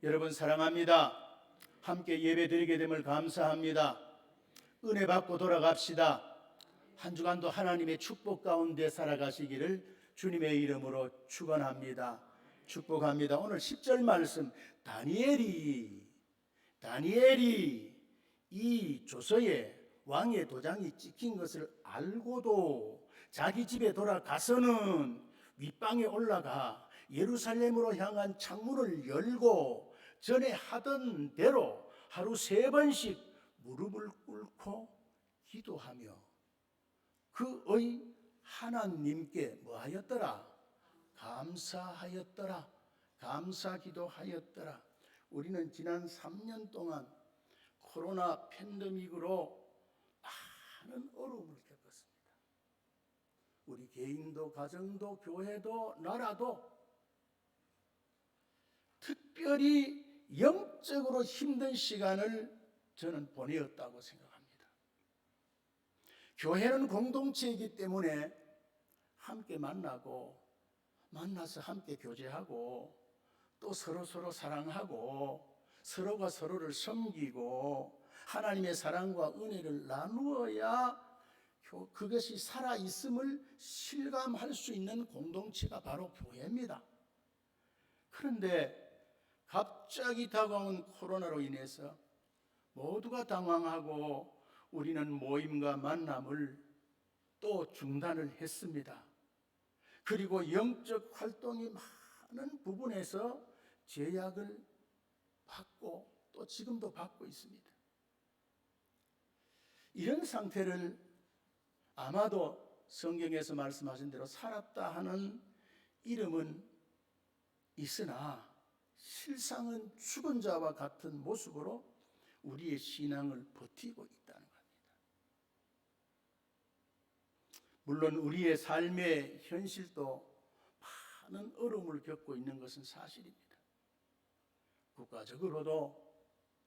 여러분 사랑합니다. 함께 예배 드리게 됨을 감사합니다. 은혜 받고 돌아갑시다. 한 주간도 하나님의 축복 가운데 살아가시기를 주님의 이름으로 축원합니다. 축복합니다. 오늘 10절 말씀, 다니엘이 이 조서에 왕의 도장이 찍힌 것을 알고도 자기 집에 돌아가서는 윗방에 올라가 예루살렘으로 향한 창문을 열고 전에 하던 대로 하루 3번씩 무릎을 꿇고 기도하며 그의 하나님께 뭐하였더라? 감사하였더라. 감사기도하였더라. 우리는 지난 3년 동안 코로나 팬데믹으로 많은 어려움을 겪었습니다. 우리 개인도 가정도 교회도 나라도 특별히 영적으로 힘든 시간을 저는 보내었다고 생각합니다. 교회는 공동체이기 때문에 함께 만나서 함께 교제하고 또 서로 사랑하고 서로가 서로를 섬기고 하나님의 사랑과 은혜를 나누어야 그것이 살아있음을 실감할 수 있는 공동체가 바로 교회입니다. 그런데 갑자기 다가온 코로나로 인해서 모두가 당황하고 우리는 모임과 만남을 또 중단을 했습니다. 그리고 영적 활동이 많은 부분에서 제약을 받고 또 지금도 받고 있습니다. 이런 상태를 아마도 성경에서 말씀하신 대로 살았다 하는 이름은 있으나 실상은 죽은 자와 같은 모습으로 우리의 신앙을 버티고 있다는 겁니다. 물론 우리의 삶의 현실도 많은 어려움을 겪고 있는 것은 사실입니다. 국가적으로도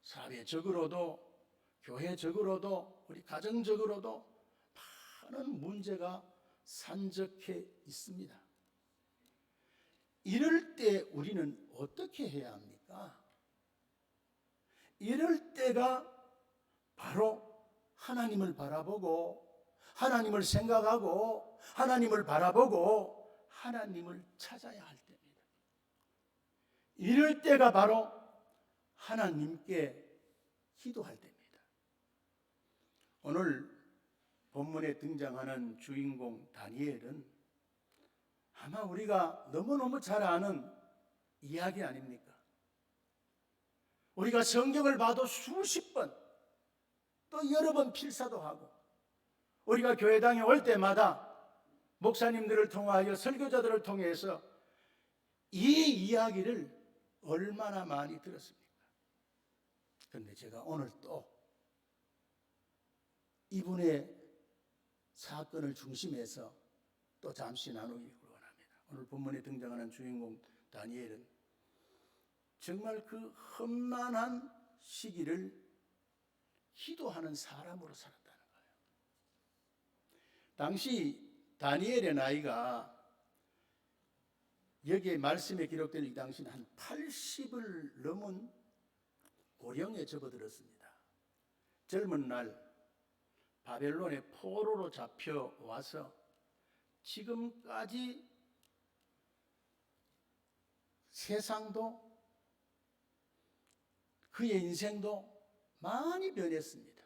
사회적으로도 교회적으로도 우리 가정적으로도 많은 문제가 산적해 있습니다. 이럴 때 우리는 어떻게 해야 합니까? 이럴 때가 바로 하나님을 바라보고 하나님을 생각하고 하나님을 바라보고 하나님을 찾아야 할 때입니다. 이럴 때가 바로 하나님께 기도할 때입니다. 오늘 본문에 등장하는 주인공 다니엘은 아마 우리가 너무너무 잘 아는 이야기 아닙니까? 우리가 성경을 봐도 수십 번 또 여러 번 필사도 하고 우리가 교회당에 올 때마다 목사님들을 통하여 설교자들을 통해서 이 이야기를 얼마나 많이 들었습니까? 그런데 제가 오늘 또 이분의 사건을 중심해서 또 잠시 나누기 원합니다. 오늘 본문에 등장하는 주인공 다니엘은 정말 그 험난한 시기를 기도하는 사람으로 살았다는 거예요. 당시 다니엘의 나이가 여기에 말씀에 기록된 이 당시는 한 80을 넘은 고령에 접어들었습니다. 젊은 날 바벨론의 포로로 잡혀와서 지금까지 세상도 그의 인생도 많이 변했습니다.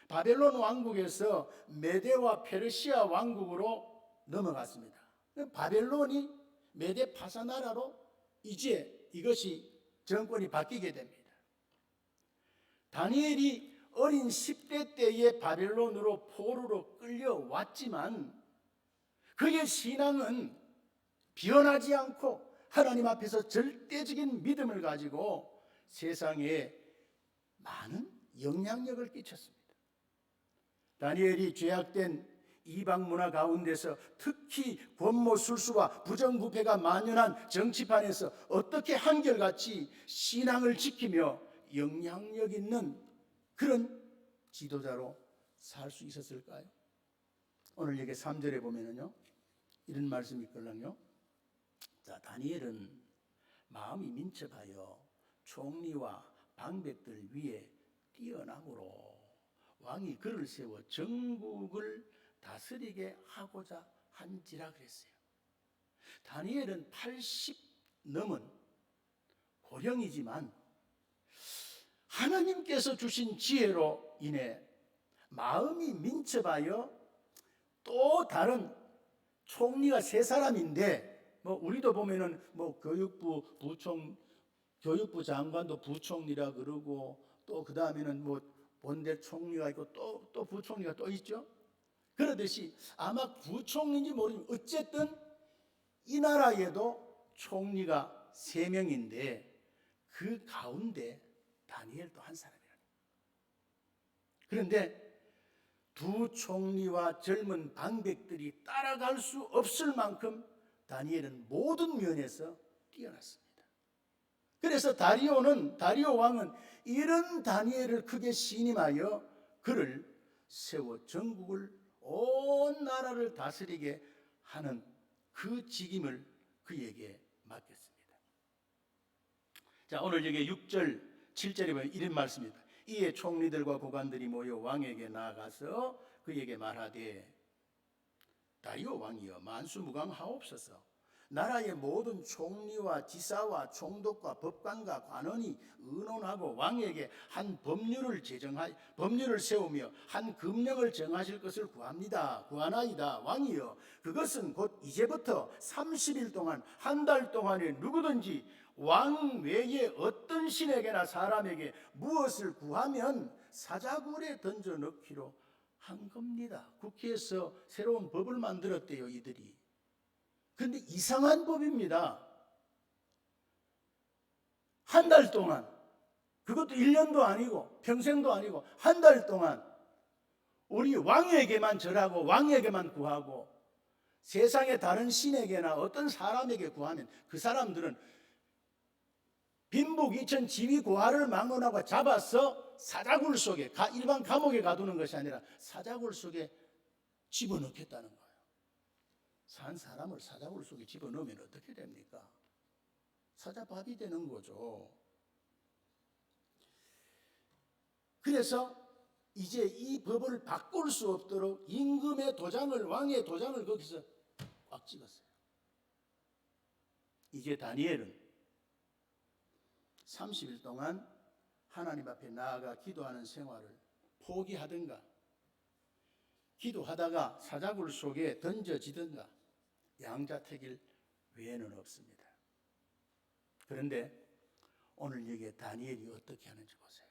바벨론 왕국에서 메데와 페르시아 왕국으로 넘어갔습니다. 바벨론이 메데 파사 나라로 이제 이것이 정권이 바뀌게 됩니다. 다니엘이 어린 10대 때에 바벨론으로 포로로 끌려왔지만 그의 신앙은 변하지 않고 하나님 앞에서 절대적인 믿음을 가지고 세상에 많은 영향력을 끼쳤습니다. 다니엘이 죄악된 이방 문화 가운데서 특히 권모술수와 부정부패가 만연한 정치판에서 어떻게 한결같이 신앙을 지키며 영향력 있는 그런 지도자로 살 수 있었을까요? 오늘 여기 3절에 보면은요 이런 말씀이 있거든요. 자, 다니엘은 마음이 민첩하여 총리와 방백들 위에 뛰어남으로 왕이 그를 세워 전국을 다스리게 하고자 한지라 그랬어요. 다니엘은 80 넘은 고령이지만 하나님께서 주신 지혜로 인해 마음이 민첩하여 또 다른 총리가 세 사람인데 우리도 보면은 교육부 부총 교육부 장관도 부총리라 그러고 또 그 다음에는 본대 총리가 있고 또 부총리가 또 있죠. 그러듯이 아마 부총리인지 모르지만 어쨌든 이 나라에도 총리가 세 명인데 그 가운데 다니엘도 한 사람이라는 거예요. 그런데 두 총리와 젊은 방백들이 따라갈 수 없을 만큼 다니엘은 모든 면에서 뛰어났습니다. 그래서 다리오 왕은 이런 다니엘을 크게 신임하여 그를 세워 전국을 온 나라를 다스리게 하는 그 직임을 그에게 맡겼습니다. 자, 오늘 여기 6절 7절에 보면 이런 말씀입니다. 이에 총리들과 고관들이 모여 왕에게 나아가서 그에게 말하되 다리오 왕이여 만수무강하옵소서. 나라의 모든 총리와 지사와 총독과 법관과 관원이 의논하고 왕에게 한 법률을 세우며 한 금령을 정하실 것을 구하나이다. 왕이여 그것은 곧 이제부터 30일 동안 한 달 동안에 누구든지 왕 외에 어떤 신에게나 사람에게 무엇을 구하면 사자굴에 던져 넣기로 한 겁니다. 국회에서 새로운 법을 만들었대요, 이들이. 그런데 이상한 법입니다. 한 달 동안, 그것도 1년도 아니고 평생도 아니고 한 달 동안 우리 왕에게만 절하고 왕에게만 구하고 세상의 다른 신에게나 어떤 사람에게 구하면 그 사람들은 빈북 이천 지위 고하를 막론하고 잡아서 사자굴 속에 일반 감옥에 가두는 것이 아니라 사자굴 속에 집어넣겠다는 거예요. 산 사람을 사자굴 속에 집어넣으면 어떻게 됩니까? 사자밥이 되는 거죠. 그래서 이제 이 법을 바꿀 수 없도록 임금의 도장을 왕의 도장을 거기서 꽉 찍었어요. 이제 다니엘은 30일 동안 하나님 앞에 나아가 기도하는 생활을 포기하든가 기도하다가 사자굴 속에 던져지든가 양자택일 외에는 없습니다. 그런데 오늘 여기에 다니엘이 어떻게 하는지 보세요.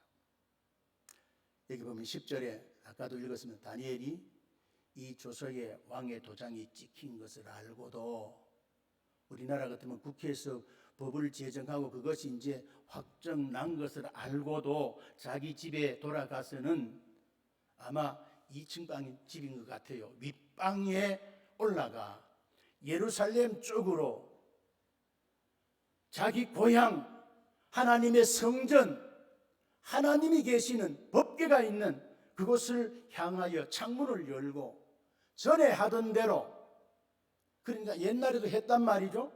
여기 보면 10절에 아까도 읽었으면 다니엘이 이 조서에 왕의 도장이 찍힌 것을 알고도 우리나라 같으면 국회에서 법을 제정하고 그것이 이제 확정 난 것을 알고도 자기 집에 돌아가서는 아마 2층 방 집인 것 같아요. 윗방에 올라가 예루살렘 쪽으로 자기 고향 하나님의 성전 하나님이 계시는 법궤가 있는 그곳을 향하여 창문을 열고 전에 하던 대로 그러니까 옛날에도 했단 말이죠.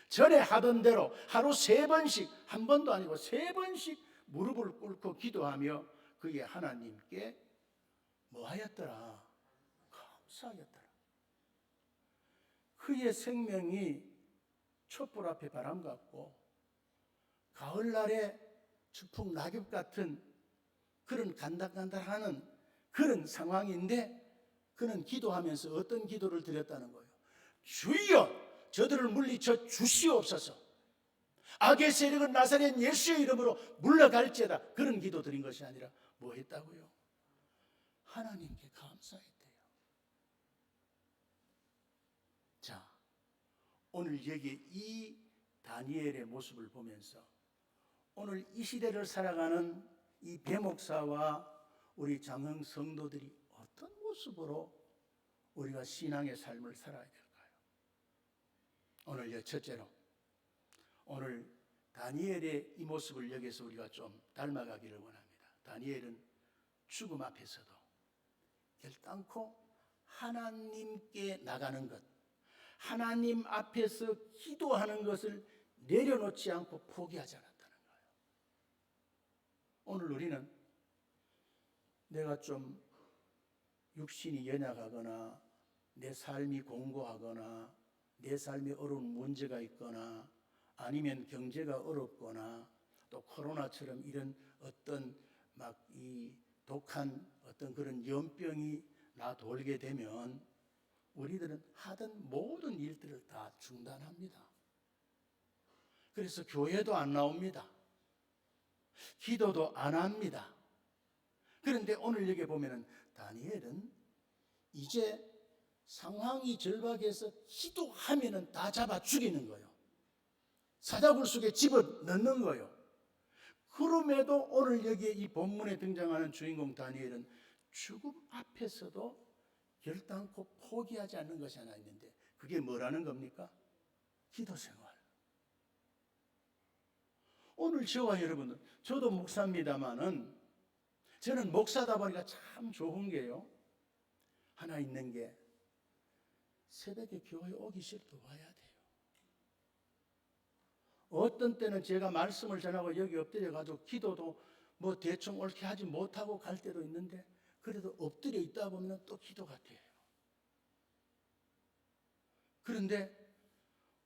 전에 하던 대로 하루 3번씩 한 번도 아니고 3번씩 무릎을 꿇고 기도하며 그게 하나님께 뭐 하였더라? 감사하였더라. 그의 생명이 촛불 앞에 바람 같고 가을날에 추풍 낙엽 같은 그런 간당간당하는 그런 상황인데 그는 기도하면서 어떤 기도를 드렸다는 거예요. 주여 저들을 물리쳐 주시옵소서. 악의 세력은 나사렛 예수의 이름으로 물러갈지어다. 그런 기도 드린 것이 아니라 뭐 했다고요? 하나님께 감사했대요. 자, 오늘 여기 이 다니엘의 모습을 보면서 오늘 이 시대를 살아가는 이 배목사와 우리 장흥 성도들이 어떤 모습으로 우리가 신앙의 삶을 살아야 될까요? 오늘 첫째로 오늘 다니엘의 이 모습을 여기서 우리가 좀 닮아가기를 원합니다. 다니엘은 죽음 앞에서도 결단코 하나님께 나가는 것, 하나님 앞에서 기도하는 것을 내려놓지 않고 포기하지 않았다는 거예요. 오늘 우리는 내가 좀 육신이 연약하거나 내 삶이 공고하거나 내 삶에 어려운 문제가 있거나 아니면 경제가 어렵거나 또 코로나처럼 이런 어떤 막 이 독한 어떤 그런 연병이 나 돌게 되면 우리들은 하던 모든 일들을 다 중단합니다. 그래서 교회도 안 나옵니다. 기도도 안 합니다. 그런데 오늘 여기 보면은 다니엘은 이제 상황이 절박해서 기도하면은 다 잡아 죽이는 거예요. 사자굴 속에 집어넣는 거예요. 그럼에도 오늘 여기에 이 본문에 등장하는 주인공 다니엘은 죽음 앞에서도 결단코 포기하지 않는 것이 하나 있는데 그게 뭐라는 겁니까? 기도 생활. 오늘 저와 여러분은, 저도 목사입니다마는 저는 목사다 보니까 참 좋은 게요, 하나 있는 게 새벽에 교회 오기 싫어도 와야 돼요. 어떤 때는 제가 말씀을 전하고 여기 엎드려 가지고 기도도 뭐 대충 옳게 하지 못하고 갈 때도 있는데 그래도 엎드려 있다 보면 또 기도가 돼요. 그런데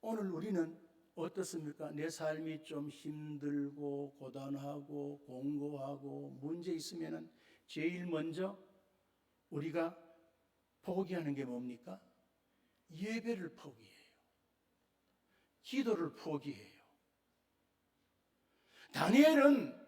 오늘 우리는 어떻습니까? 내 삶이 좀 힘들고 고단하고 공고하고 문제 있으면은 제일 먼저 우리가 포기하는 게 뭡니까? 예배를 포기해요. 기도를 포기해요. 다니엘은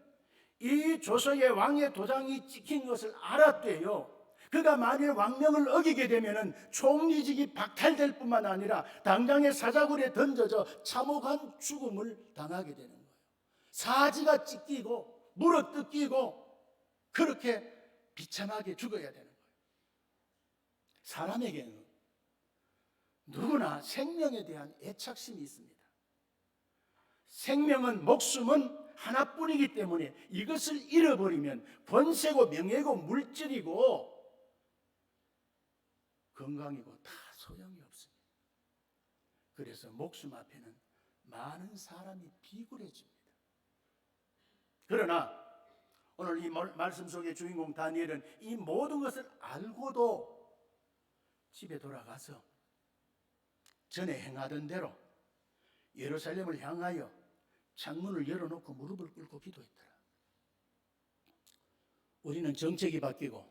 이 조서의 왕의 도장이 찍힌 것을 알았대요. 그가 만일 왕명을 어기게 되면 총리직이 박탈될 뿐만 아니라 당장의 사자굴에 던져져 참혹한 죽음을 당하게 되는 거예요. 사지가 찢기고 물어뜯기고 그렇게 비참하게 죽어야 되는 거예요. 사람에게는 누구나 생명에 대한 애착심이 있습니다. 생명은, 목숨은 하나뿐이기 때문에 이것을 잃어버리면 권세고 명예고 물질이고 건강이고 다 소용이 없습니다. 그래서 목숨 앞에는 많은 사람이 비굴해집니다. 그러나 오늘 이 말씀 속의 주인공 다니엘은 이 모든 것을 알고도 집에 돌아가서 전에 행하던 대로 예루살렘을 향하여 창문을 열어놓고 무릎을 꿇고 기도했더라. 우리는 정책이 바뀌고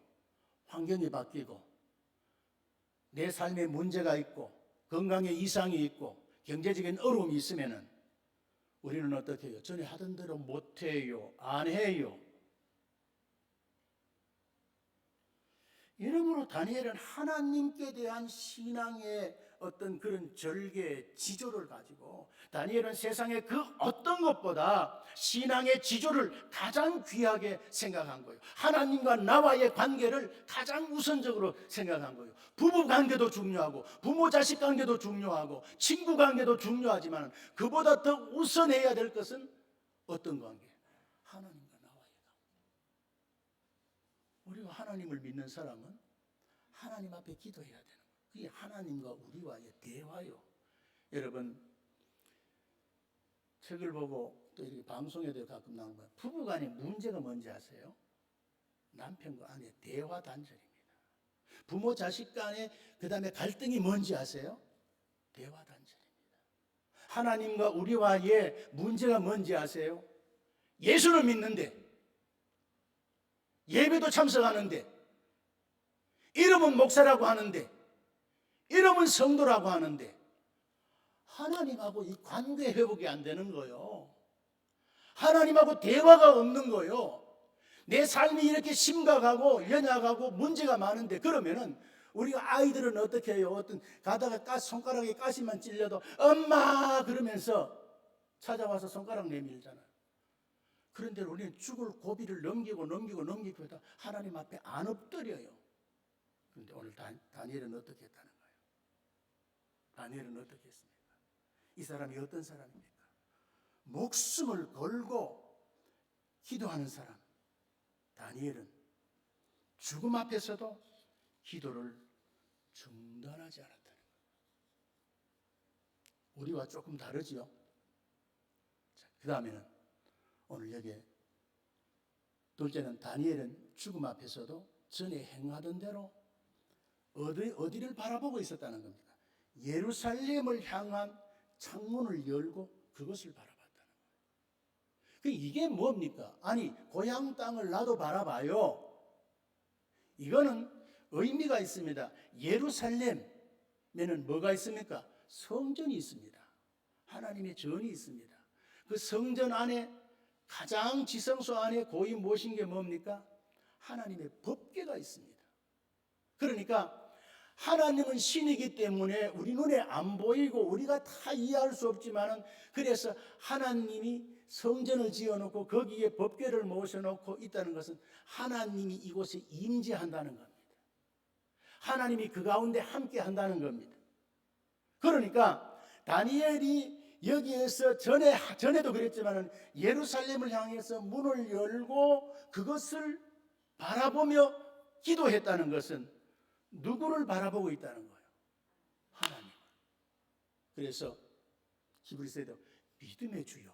환경이 바뀌고 내 삶에 문제가 있고 건강에 이상이 있고 경제적인 어려움이 있으면 우리는 어떻게 해요? 전에 하던 대로 못해요, 안 해요. 이러므로 다니엘은 하나님께 대한 신앙의 어떤 그런 절개, 지조를 가지고 다니엘은 세상의 그 어떤 것보다 신앙의 지조를 가장 귀하게 생각한 거예요. 하나님과 나와의 관계를 가장 우선적으로 생각한 거예요. 부부 관계도 중요하고 부모 자식 관계도 중요하고 친구 관계도 중요하지만 그보다 더 우선해야 될 것은 어떤 관계? 하나님과 나와의 관계. 우리가 하나님을 믿는 사람은 하나님 앞에 기도해야 되는 거예요. 그게 하나님과 우리와의 대화요. 여러분, 책을 보고 또 이렇게 방송에도 가끔 나오는 거예요. 부부간의 문제가 뭔지 아세요? 남편과 아내의 대화 단절입니다. 부모 자식 간의 그 다음에 갈등이 뭔지 아세요? 대화 단절입니다. 하나님과 우리와의 문제가 뭔지 아세요? 예수를 믿는데 예배도 참석하는데 이름은 목사라고 하는데 이름은 성도라고 하는데 하나님하고 이 관계 회복이 안 되는 거예요. 하나님하고 대화가 없는 거예요. 내 삶이 이렇게 심각하고 연약하고 문제가 많은데 그러면은 우리가 아이들은 어떻게 해요? 어떤 가다가 손가락에 가시만 찔려도 엄마 그러면서 찾아와서 손가락 내밀잖아요. 그런데 우리는 죽을 고비를 넘기고 하다 하나님 앞에 안 엎드려요. 그런데 오늘 다니엘은 어떻게 했다는 거예요? 다니엘은 어떻게 했습니까? 이 사람이 어떤 사람입니까? 목숨을 걸고 기도하는 사람. 다니엘은 죽음 앞에서도 기도를 중단하지 않았다는 거예요. 우리와 조금 다르지요? 그 다음에는 오늘 여기에 둘째는 다니엘은 죽음 앞에서도 전에 행하던 대로 어디를 바라보고 있었다는 겁니다. 예루살렘을 향한 창문을 열고 그것을 바라봤다는 거예요. 이게 뭡니까? 아니, 고향 땅을 나도 바라봐요. 이거는 의미가 있습니다. 예루살렘에는 뭐가 있습니까? 성전이 있습니다. 하나님의 전이 있습니다. 그 성전 안에 가장 지성소 안에 고이 모신 게 뭡니까? 하나님의 법궤가 있습니다. 그러니까 하나님은 신이기 때문에 우리 눈에 안 보이고 우리가 다 이해할 수 없지만은, 그래서 하나님이 성전을 지어놓고 거기에 법궤를 모셔놓고 있다는 것은 하나님이 이곳에 임재한다는 겁니다. 하나님이 그 가운데 함께 한다는 겁니다. 그러니까 다니엘이 여기에서 전에도 그랬지만은 예루살렘을 향해서 문을 열고 그것을 바라보며 기도했다는 것은 누구를 바라보고 있다는 거예요? 하나님. 그래서 히브리서에도 믿음의 주요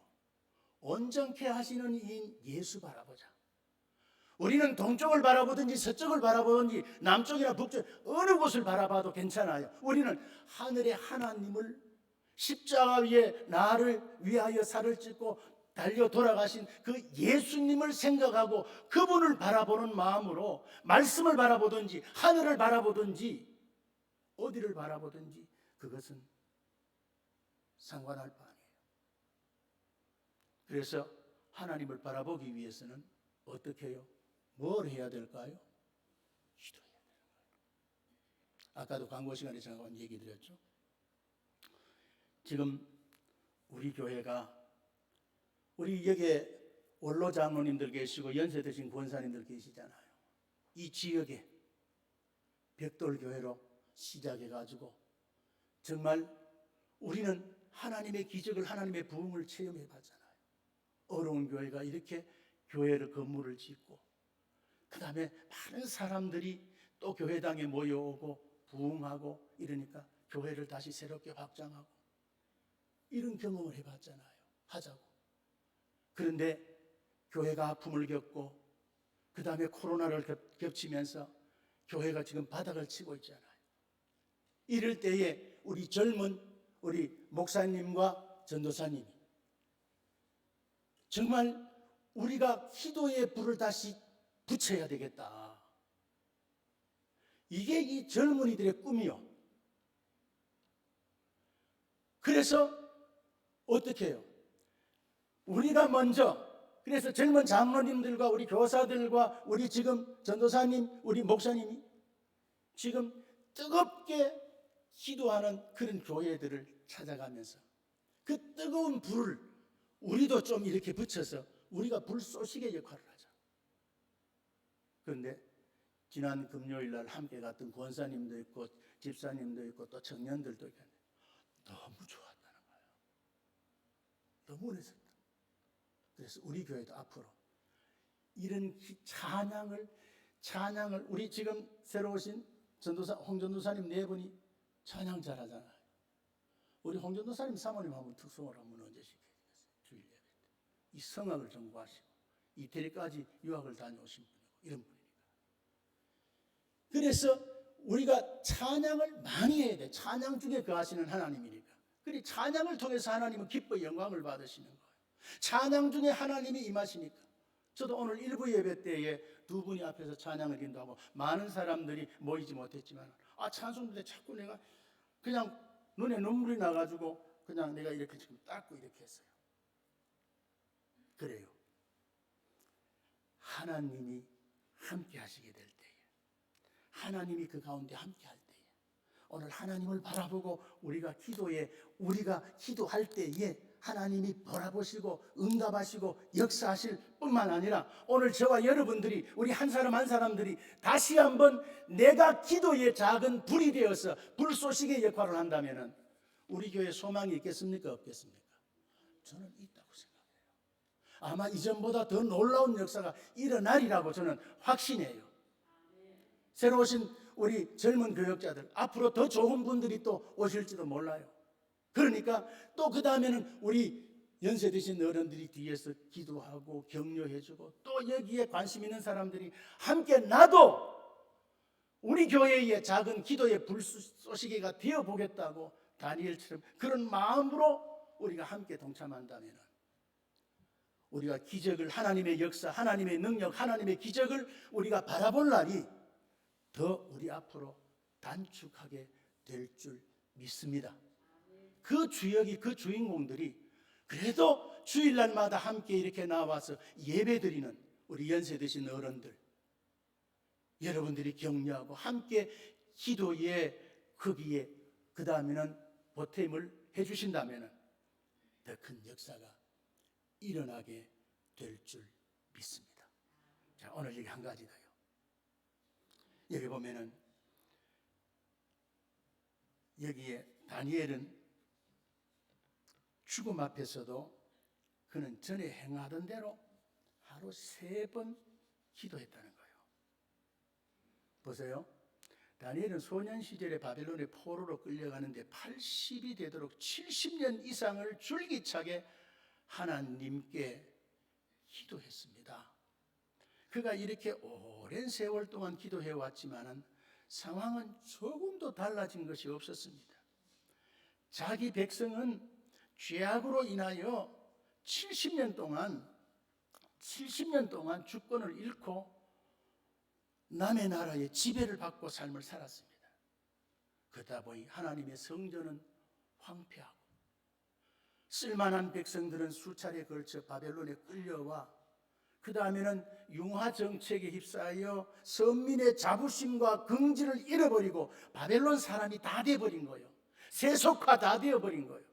온전케 하시는 이인 예수 바라보자. 우리는 동쪽을 바라보든지 서쪽을 바라보든지 남쪽이나 북쪽 어느 곳을 바라봐도 괜찮아요. 우리는 하늘의 하나님을, 십자가 위에 나를 위하여 살을 찢고 달려 돌아가신 그 예수님을 생각하고 그분을 바라보는 마음으로 말씀을 바라보든지 하늘을 바라보든지 어디를 바라보든지 그것은 상관할 바 아니에요. 그래서 하나님을 바라보기 위해서는 어떻게 해요? 뭘 해야 될까요? 기도해야 되는 거예요. 아까도 광고 시간에 잠깐 얘기 드렸죠. 지금 우리 교회가, 우리 여기에 원로 장로님들 계시고 연세 드신 권사님들 계시잖아요. 이 지역에 벽돌교회로 시작해가지고 정말 우리는 하나님의 기적을, 하나님의 부흥을 체험해 봤잖아요. 어려운 교회가 이렇게 교회를 건물을 짓고 그 다음에 많은 사람들이 또 교회당에 모여오고 부흥하고 이러니까 교회를 다시 새롭게 확장하고 이런 경험을 해봤잖아요. 하자고. 그런데 교회가 아픔을 겪고 그 다음에 코로나를 겹치면서 교회가 지금 바닥을 치고 있잖아요. 이럴 때에 우리 젊은 우리 목사님과 전도사님이 정말 우리가 기도의 불을 다시 붙여야 되겠다. 이게 이 젊은이들의 꿈이요. 그래서 어떻게 해요? 우리가 먼저, 그래서 젊은 장로님들과 우리 교사들과 우리 지금 전도사님, 우리 목사님이 지금 뜨겁게 기도하는 그런 교회들을 찾아가면서 그 뜨거운 불을 우리도 좀 이렇게 붙여서 우리가 불쏘시개 역할을 하자. 그런데 지난 금요일 날 함께 갔던 권사님도 있고 집사님도 있고 또 청년들도 있고 너무 좋았다는 거예요. 너무 은혜스럽다. 그래서 우리 교회도 앞으로 이런 찬양을 우리 지금 새로 오신 전도사 홍전도사님 네 분이 찬양 잘하잖아요. 우리 홍전도사님 사모님 한번 특송을 한번 언제 시켜주겠어요? 주일 예배 때. 이 성악을 전공하시고 이태리까지 유학을 다녀오신 분이고 이런 분이니까. 그래서 우리가 찬양을 많이 해야 돼. 찬양 중에 거하시는 하나님이니까. 그리고 찬양을 통해서 하나님은 기뻐 영광을 받으시는 거예요. 찬양 중에 하나님이 임하시니까. 저도 오늘 일부 예배 때에 두 분이 앞에서 찬양을 인도하고 많은 사람들이 모이지 못했지만 찬송 때 자꾸 내가 그냥 눈에 눈물이 나가지고 그냥 내가 이렇게 지금 닦고 이렇게 했어요. 그래요. 하나님이 함께 하시게 될 때에, 하나님이 그 가운데 함께 할 때에, 오늘 하나님을 바라보고 우리가 기도할 때에 하나님이 바라보시고 응답하시고 역사하실 뿐만 아니라 오늘 저와 여러분들이, 우리 한 사람 한 사람들이 다시 한번 내가 기도의 작은 불이 되어서 불쏘시개 역할을 한다면 우리 교회에 소망이 있겠습니까? 없겠습니까? 저는 있다고 생각해요. 아마 이전보다 더 놀라운 역사가 일어나리라고 저는 확신해요. 새로 오신 우리 젊은 교역자들, 앞으로 더 좋은 분들이 또 오실지도 몰라요. 그러니까 또 그 다음에는 우리 연세 드신 어른들이 뒤에서 기도하고 격려해주고 또 여기에 관심 있는 사람들이 함께 나도 우리 교회의 작은 기도의 불쏘시개가 되어보겠다고 다니엘처럼 그런 마음으로 우리가 함께 동참한다면 우리가 기적을, 하나님의 역사, 하나님의 능력, 하나님의 기적을 우리가 바라볼 날이 더 우리 앞으로 단축하게 될 줄 믿습니다. 그 주역이, 그 주인공들이 그래도 주일날마다 함께 이렇게 나와서 예배드리는 우리 연세 드신 어른들, 여러분들이 격려하고 함께 기도의 거기에 그 다음에는 보탬을 해주신다면 더 큰 역사가 일어나게 될 줄 믿습니다. 자, 오늘 여기 한 가지 더요. 여기 보면은 여기에 다니엘은 죽음 앞에서도 그는 전에 행하던 대로 하루 3번 기도했다는 거예요. 보세요. 다니엘은 소년 시절에 바벨론의 포로로 끌려가는데 80이 되도록 70년 이상을 줄기차게 하나님께 기도했습니다. 그가 이렇게 오랜 세월 동안 기도해 왔지만은 상황은 조금도 달라진 것이 없었습니다. 자기 백성은 죄악으로 인하여 70년 동안 주권을 잃고 남의 나라의 지배를 받고 삶을 살았습니다. 그러다 보니 하나님의 성전은 황폐하고 쓸만한 백성들은 수차례 걸쳐 바벨론에 끌려와 그 다음에는 융화 정책에 휩싸여 선민의 자부심과 긍지를 잃어버리고 바벨론 사람이 다 되어버린 거예요. 세속화 다 되어버린 거예요.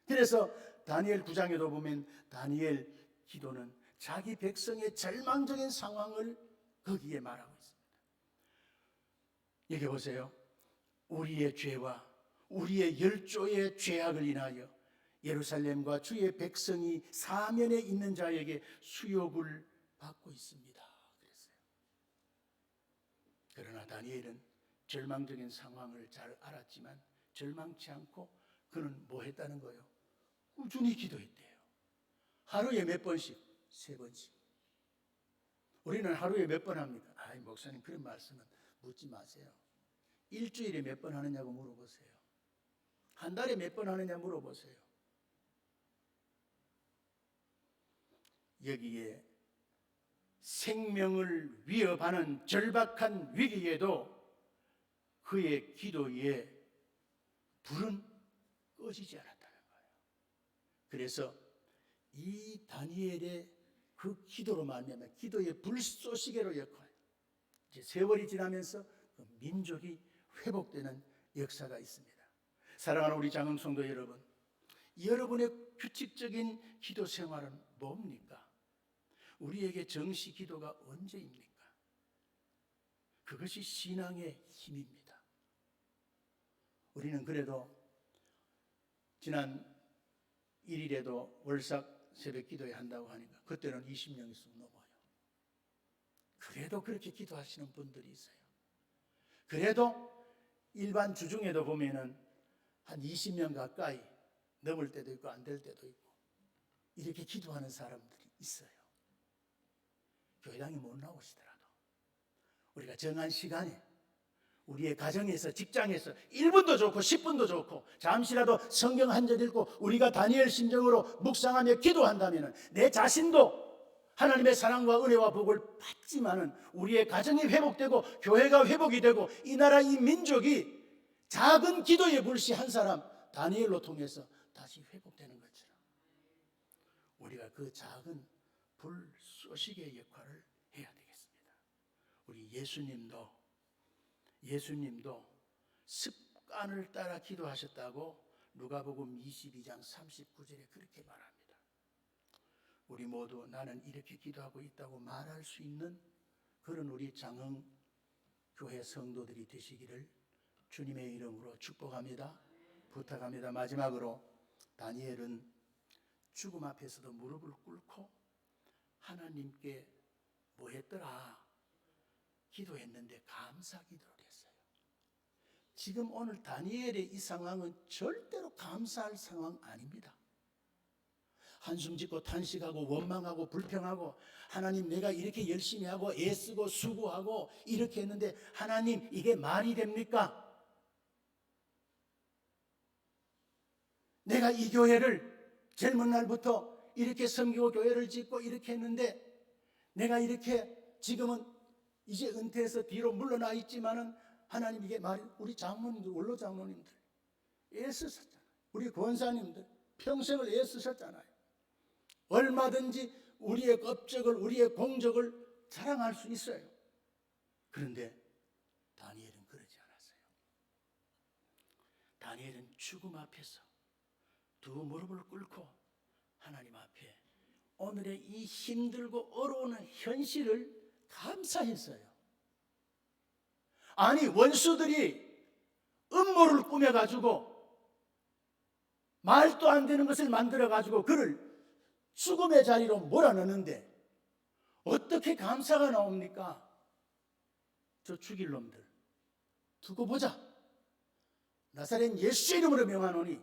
그래서 다니엘 9장에도 보면 다니엘 기도는 자기 백성의 절망적인 상황을 거기에 말하고 있습니다. 여기 보세요. 우리의 죄와 우리의 열조의 죄악을 인하여 예루살렘과 주의 백성이 사면에 있는 자에게 수욕을 받고 있습니다. 그랬어요. 그러나 다니엘은 절망적인 상황을 잘 알았지만 절망치 않고 그는 뭐 했다는 거예요? 꾸준히 기도했대요. 하루에 몇 번씩? 3번씩. 우리는 하루에 몇 번 합니까? 아이, 목사님 그런 말씀은 묻지 마세요. 일주일에 몇 번 하느냐고 물어보세요. 한 달에 몇 번 하느냐 물어보세요. 여기에 생명을 위협하는 절박한 위기에도 그의 기도에 불은 꺼지지 않았다는 거예요. 그래서 이 다니엘의 그 기도로 말미암아 기도의 불쏘시개로 역할, 이제 세월이 지나면서 그 민족이 회복되는 역사가 있습니다. 사랑하는 우리 장흥성도 여러분, 여러분의 규칙적인 기도 생활은 뭡니까? 우리에게 정시 기도가 언제입니까? 그것이 신앙의 힘입니다. 우리는 그래도 지난 1일에도 월삭 새벽 기도회 한다고 하니까 그때는 20명씩 넘어요. 그래도 그렇게 기도하시는 분들이 있어요. 그래도 일반 주중에도 보면은 한 20명 가까이 넘을 때도 있고 안 될 때도 있고 이렇게 기도하는 사람들이 있어요. 교회당에 못 나오시더라도 우리가 정한 시간에 우리의 가정에서, 직장에서 1분도 좋고 10분도 좋고 잠시라도 성경 한 절 읽고 우리가 다니엘 심정으로 묵상하며 기도한다면 내 자신도 하나님의 사랑과 은혜와 복을 받지만은 우리의 가정이 회복되고 교회가 회복이 되고 이 나라 이 민족이 작은 기도의 불씨 한 사람 다니엘로 통해서 다시 회복되는 것처럼 우리가 그 작은 불쏘시개의 역할을 해야 되겠습니다. 우리 예수님도 습관을 따라 기도하셨다고 누가복음 22장 39절에 그렇게 말합니다. 우리 모두 나는 이렇게 기도하고 있다고 말할 수 있는 그런 우리 장흥교회 성도들이 되시기를 주님의 이름으로 축복합니다. 부탁합니다. 마지막으로 다니엘은 죽음 앞에서도 무릎을 꿇고 하나님께 뭐 했더라? 기도했는데 감사 기도를 했어요. 지금 오늘 다니엘의 이 상황은 절대로 감사할 상황 아닙니다. 한숨 짓고 탄식하고 원망하고 불평하고 하나님 내가 이렇게 열심히 하고 애쓰고 수고하고 이렇게 했는데 하나님 이게 말이 됩니까? 내가 이 교회를 젊은 날부터 이렇게 섬기고 교회를 짓고 이렇게 했는데 내가 이렇게 지금은 이제 은퇴해서 뒤로 물러나 있지만은 하나님 이게 말이 우리 장로님들 원로 장로님들 애쓰셨잖아요. 우리 권사님들 평생을 애쓰셨잖아요. 얼마든지 우리의 업적을 우리의 공적을 자랑할 수 있어요. 그런데 다니엘은 그러지 않았어요. 다니엘은 죽음 앞에서 두 무릎을 꿇고 하나님 앞에 오늘의 이 힘들고 어려운 현실을 감사했어요. 아니 원수들이 음모를 꾸며가지고 말도 안 되는 것을 만들어가지고 그를 죽음의 자리로 몰아넣는데 어떻게 감사가 나옵니까? 저 죽일 놈들 두고 보자. 나사렛 예수 이름으로 명하노니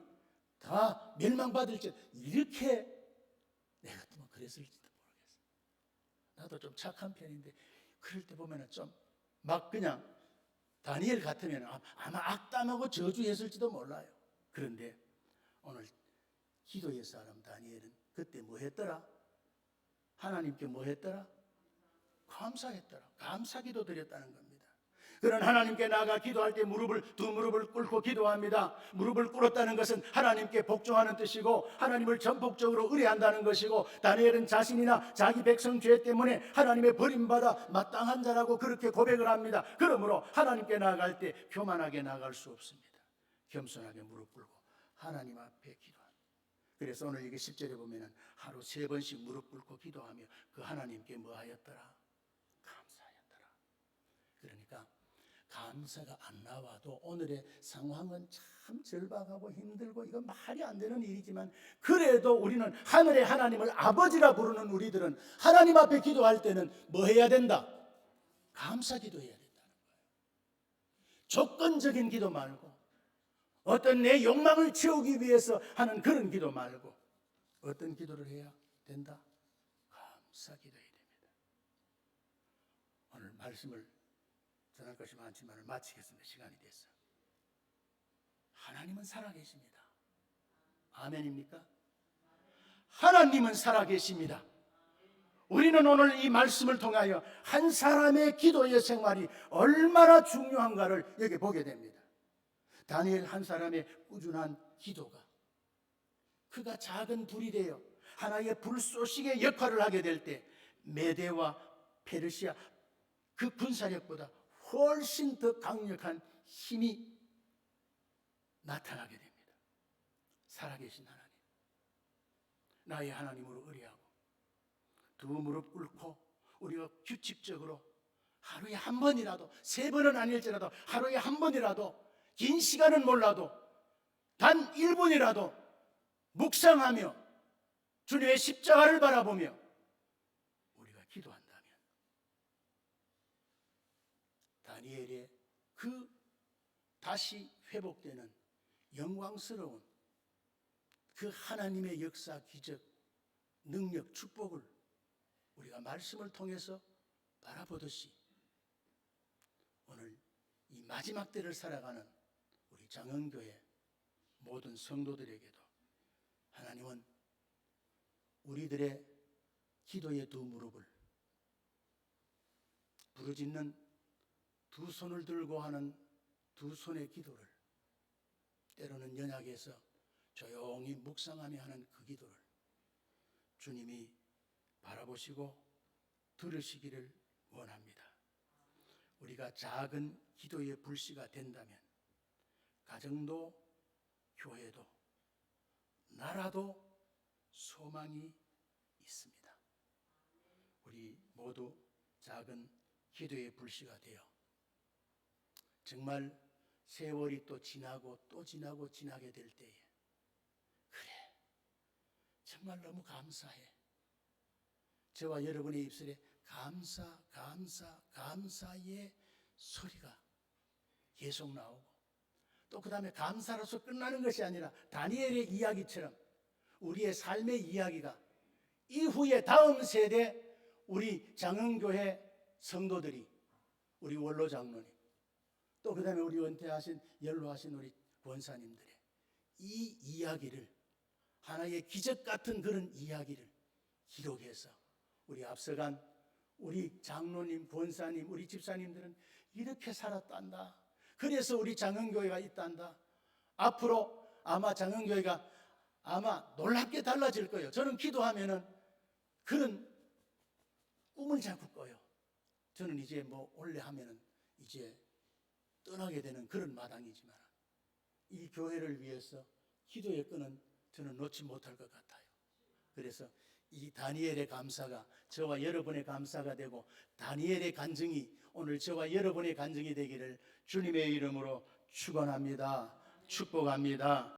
다 멸망받을지. 이렇게 내가 또 그랬을지도 모르겠어. 나도 좀 착한 편인데 그럴 때 보면 좀 막 그냥 다니엘 같으면 아마 악담하고 저주했을지도 몰라요. 그런데 오늘 기도의 사람 다니엘은 그때 뭐 했더라? 하나님께 뭐 했더라? 감사했더라. 감사기도 드렸다는 겁니다. 그런 하나님께 나아가 기도할 때 두 무릎을 꿇고 기도합니다. 무릎을 꿇었다는 것은 하나님께 복종하는 뜻이고 하나님을 전폭적으로 의뢰한다는 것이고 다니엘은 자신이나 자기 백성 죄 때문에 하나님의 버림받아 마땅한 자라고 그렇게 고백을 합니다. 그러므로 하나님께 나아갈 때 교만하게 나아갈 수 없습니다. 겸손하게 무릎 꿇고 하나님 앞에 기도합니다. 그래서 오늘 이게 10절에 보면 하루 3번씩 무릎 꿇고 기도하며 그 하나님께 뭐 하였더라? 감사하였더라. 그러니까 감사가 안 나와도 오늘의 상황은 참 절박하고 힘들고 이건 말이 안 되는 일이지만 그래도 우리는 하늘의 하나님을 아버지라 부르는 우리들은 하나님 앞에 기도할 때는 뭐 해야 된다? 감사 기도해야 된다는 거예요. 조건적인 기도 말고 어떤 내 욕망을 채우기 위해서 하는 그런 기도 말고 어떤 기도를 해야 된다? 감사 기도해야 됩니다. 오늘 말씀을 전할 것이 많지만 마치겠습니다. 시간이 됐어요. 하나님은 살아계십니다. 아멘입니까? 하나님은 살아계십니다. 우리는 오늘 이 말씀을 통하여 한 사람의 기도의 생활이 얼마나 중요한가를 여기 보게 됩니다. 다니엘 한 사람의 꾸준한 기도가 그가 작은 불이 되어 하나의 불쏘시개의 역할을 하게 될 때 메대와 페르시아 그 군사력보다 훨씬 더 강력한 힘이 나타나게 됩니다. 살아계신 하나님, 나의 하나님으로 의뢰하고 두 무릎 꿇고 우리가 규칙적으로 하루에 한 번이라도 3번은 아닐지라도 하루에 한 번이라도 긴 시간은 몰라도 단 1분이라도 묵상하며 주님의 십자가를 바라보며 우리가 기도한다면 다니엘의 그 다시 회복되는 영광스러운 그 하나님의 역사, 기적, 능력, 축복을 우리가 말씀을 통해서 바라보듯이 오늘 이 마지막 때를 살아가는 우리 장흥교회 모든 성도들에게도 하나님은 우리들의 기도의 두 무릎을 부르짖는 두 손을 들고 하는 두 손의 기도를 때로는 연약해서 조용히 묵상하며 하는 그 기도를 주님이 바라보시고 들으시기를 원합니다. 우리가 작은 기도의 불씨가 된다면 가정도 교회도 나라도 소망이 있습니다. 우리 모두 작은 기도의 불씨가 되어 정말 세월이 또 지나고 또 지나고 지나게 될 때에 그래 정말 너무 감사해. 저와 여러분의 입술에 감사, 감사, 감사의 소리가 계속 나오고 또 그 다음에 감사로서 끝나는 것이 아니라 다니엘의 이야기처럼 우리의 삶의 이야기가 이후에 다음 세대 우리 장흥교회 성도들이, 우리 원로 장로님, 또 그 다음에 우리 은퇴하신 연로하신 우리 권사님들의 이 이야기를, 하나의 기적 같은 그런 이야기를 기록해서 우리 앞서간 우리 장로님, 권사님, 우리 집사님들은 이렇게 살았단다. 그래서 우리 장흥교회가 있단다. 앞으로 아마 장흥교회가 아마 놀랍게 달라질 거예요. 저는 기도하면은 그런 꿈을 자꾸 꿔요. 저는 이제 뭐 원래 하면은 이제 떠나게 되는 그런 마당이지만 이 교회를 위해서 기도의 끈은 저는 놓지 못할 것 같아요. 그래서 이 다니엘의 감사가 저와 여러분의 감사가 되고, 다니엘의 간증이 오늘 저와 여러분의 간증이 되기를 주님의 이름으로 축원합니다. 축복합니다.